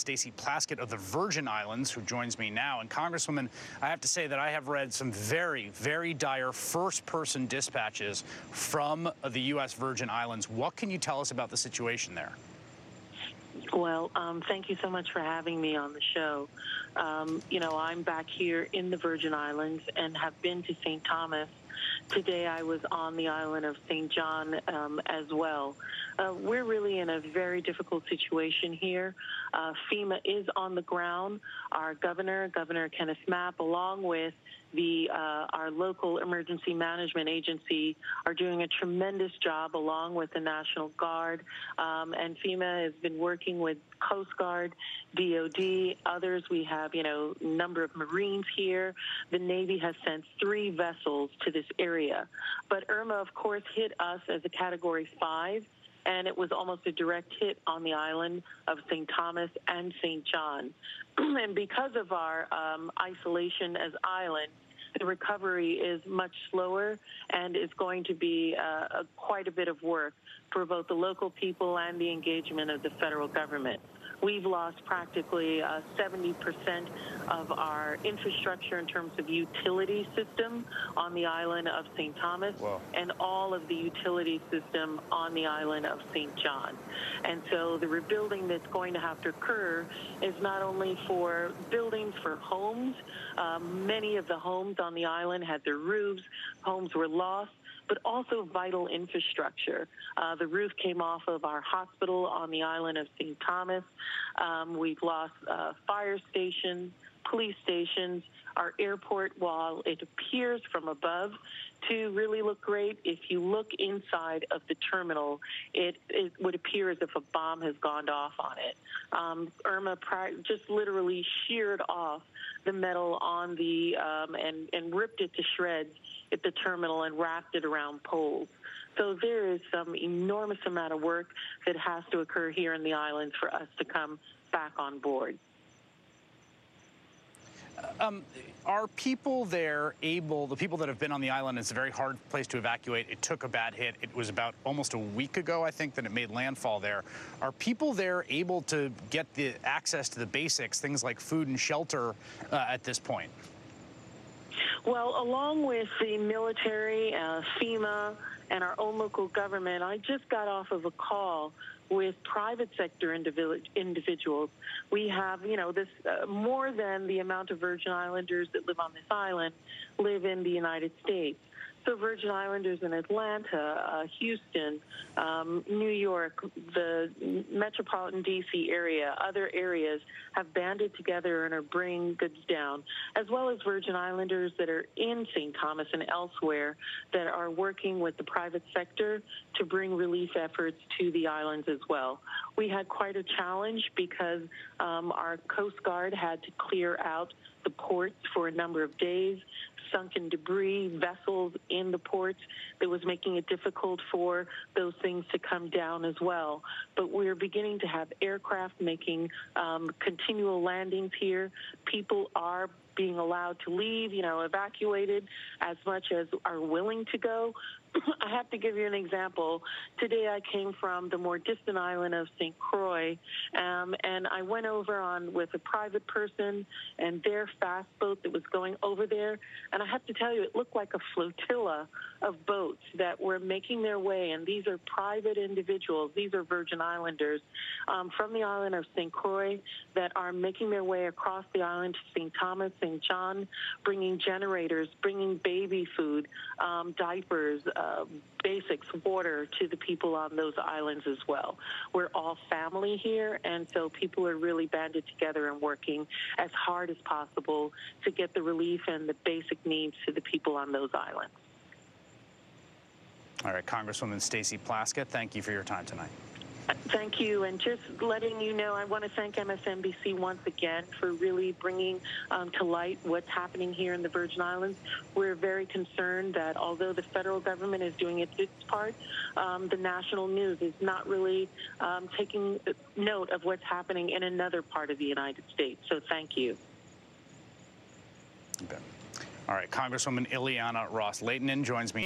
Stacey Plaskett of the Virgin Islands, who joins me now. And Congresswoman, I have to say that I have read some very, very dire first-person dispatches from the U.S. Virgin Islands. What can you tell us about the situation there? Well, thank you so much for having me on the show. I'm back here in the Virgin Islands and have been to St. Thomas. Today I was on the island of St. John as well. We're really in a very difficult situation here. FEMA is on the ground. Our Governor Kenneth Mapp, along with our local emergency management agency, are doing a tremendous job along with the National Guard. And FEMA has been working with Coast Guard, DOD, others. We have, a number of Marines here. The Navy has sent 3 vessels to this area. But Irma, of course, hit us as a Category 5. And it was almost a direct hit on the island of St. Thomas and St. John. And because of our isolation as islands, the recovery is much slower and is going to be quite a bit of work for both the local people and the engagement of the federal government. We've lost practically 70% of our infrastructure in terms of utility system on the island of St. Thomas. Whoa. And all of the utility system on the island of St. John. And so the rebuilding that's going to have to occur is not only for buildings for homes. Many of the homes on the island had their roofs, homes were lost, but also vital infrastructure. The roof came off of our hospital on the island of St. Thomas. We've lost fire stations, police stations, our airport, while it appears from above to really look great, if you look inside of the terminal, it would appear as if a bomb has gone off on it. Irma just literally sheared off the metal on the and ripped it to shreds at the terminal and wrapped it around poles. So there is some enormous amount of work that has to occur here in the islands for us to come back on board. Are people there able, the people that have been on the island, it's a very hard place to evacuate. It took a bad hit. It was about almost a week ago, I think, that it made landfall there. Are people there able to get the access to the basics, things like food and shelter at this point? Well, along with the military, FEMA, and our own local government, I just got off of a call with private sector individuals. We have, this more than the amount of Virgin Islanders that live on this island live in the United States. So Virgin Islanders in Atlanta, Houston, New York, the metropolitan D.C. area, other areas have banded together and are bringing goods down, as well as Virgin Islanders that are in St. Thomas and elsewhere that are working with the private sector to bring relief efforts to the islands as well. We had quite a challenge because our Coast Guard had to clear out the ports for a number of days, sunken debris, vessels in the ports that was making it difficult for those things to come down as well. But we're beginning to have aircraft making continual landings here. People are being allowed to leave, evacuated as much as are willing to go. I have to give you an example. Today I came from the more distant island of St. Croix, and I went over with a private person and their fast boat that was going over there. And I have to tell you, it looked like a flotilla of boats that were making their way. And these are private individuals. These are Virgin Islanders from the island of St. Croix that are making their way across the island to St. Thomas, St. John, bringing generators, bringing baby food, diapers, basics, water to the people on those islands as well. We're all family here, and so people are really banded together and working as hard as possible to get the relief and the basic needs to the people on those islands. All right, Congresswoman Stacey Plaskett, thank you for your time tonight. Thank you, and just letting you know, I want to thank MSNBC once again for really bringing to light what's happening here in the Virgin Islands. We're very concerned that although the federal government is doing its part, the national news is not really taking note of what's happening in another part of the United States. So thank you. Okay. All right, Congresswoman Ileana Ros-Lehtinen joins me.